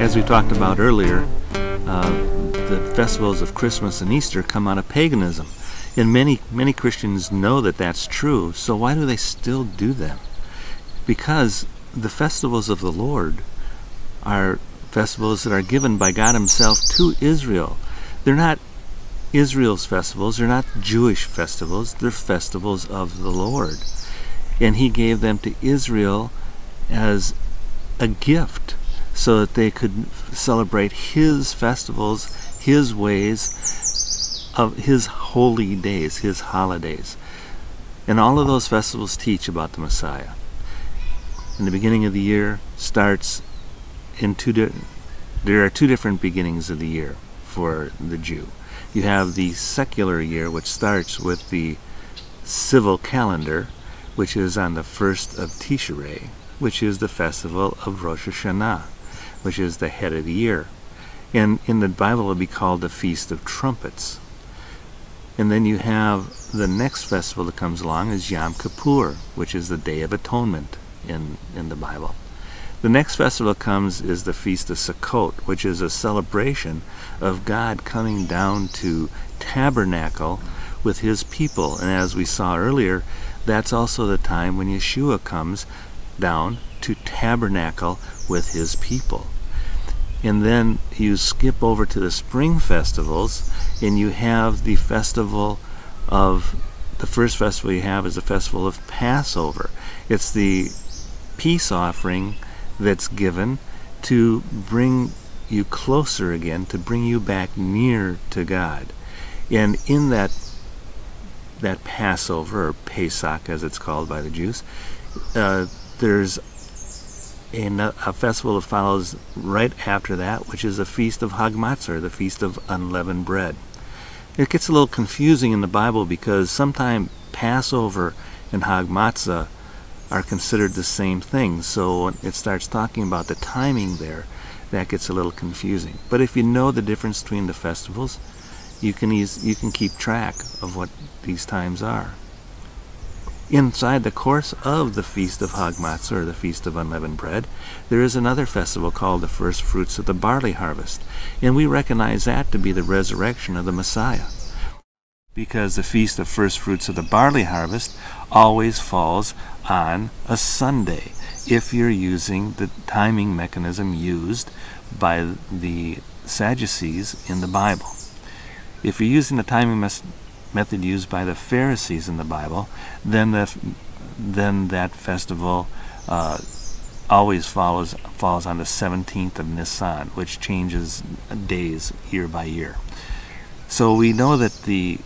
As we talked about earlier, the festivals of Christmas and Easter come out of paganism. And many Christians know that that's true, so why do they still do them? Because the festivals of the Lord are festivals that are given by God Himself to Israel. They're not Israel's festivals, they're not Jewish festivals, they're festivals of the Lord. And He gave them to Israel as a gift so that they could celebrate His festivals, His ways, of His holy days, His holidays. And all of those festivals teach about the Messiah. And the beginning of the year starts in there are two different beginnings of the year for the Jew. You have the secular year, which starts with the civil calendar, which is on the 1st of Tishrei, which is the festival of Rosh Hashanah, which is the head of the year. And in the Bible it will be called the Feast of Trumpets. And then you have the next festival that comes along is Yom Kippur, which is the Day of Atonement in the Bible. The next festival that comes is the Feast of Sukkot, which is a celebration of God coming down to tabernacle with His people. And as we saw earlier, that's also the time when Yeshua comes down to tabernacle with His people. And then you skip over to the spring festivals, and you have the festival of, the first festival you have is the festival of Passover. It's the peace offering that's given to bring you closer again, to bring you back near to God. And in that Passover, or Pesach as it's called by the Jews, there's a festival that follows right after that, which is the Feast of Hag Matzah, the Feast of Unleavened Bread. It gets a little confusing in the Bible because sometimes Passover and Hag Matzah are considered the same thing. So when it starts talking about the timing there, that gets a little confusing. But if you know the difference between the festivals, you can keep track of what these times are. Inside the course of the Feast of Hag Matzah, or the Feast of Unleavened Bread, there is another festival called the First Fruits of the Barley Harvest. And we recognize that to be the resurrection of the Messiah, because the Feast of First Fruits of the Barley Harvest always falls on a Sunday, if you're using the timing mechanism used by the Sadducees in the Bible. If you're using the timing method used by the Pharisees in the Bible, then that festival always falls on the 17th of Nisan, which changes days year by year. So we know that the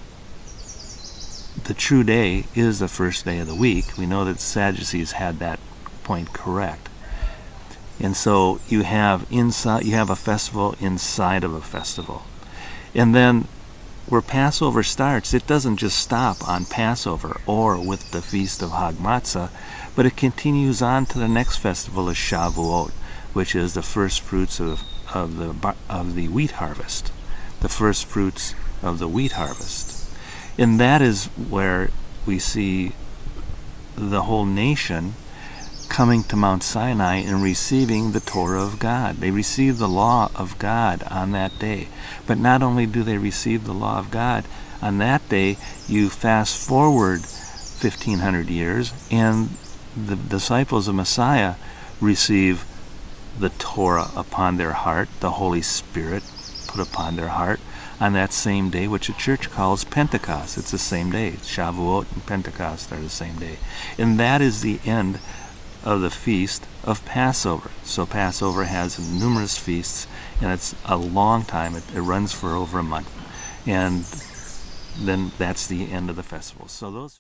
true day is the first day of the week. We know that the Sadducees had that point correct. And so you have a festival inside of a festival. And then where Passover starts, it doesn't just stop on Passover or with the Feast of Hag Matzah, but it continues on to the next festival of Shavuot, which is the first fruits of the wheat harvest. The first fruits of the wheat harvest. And that is where we see the whole nation coming to Mount Sinai and receiving the Torah of God. They receive the law of God on that day. But not only do they receive the law of God on that day, you fast forward 1,500 years, and the disciples of Messiah receive the Torah upon their heart, the Holy Spirit put upon their heart, on that same day, which the church calls Pentecost. It's the same day. Shavuot and Pentecost are the same day. And that is the end of the feast of Passover. So Passover has numerous feasts, and it's a long time. It runs for over a month. And then that's the end of the festival. So those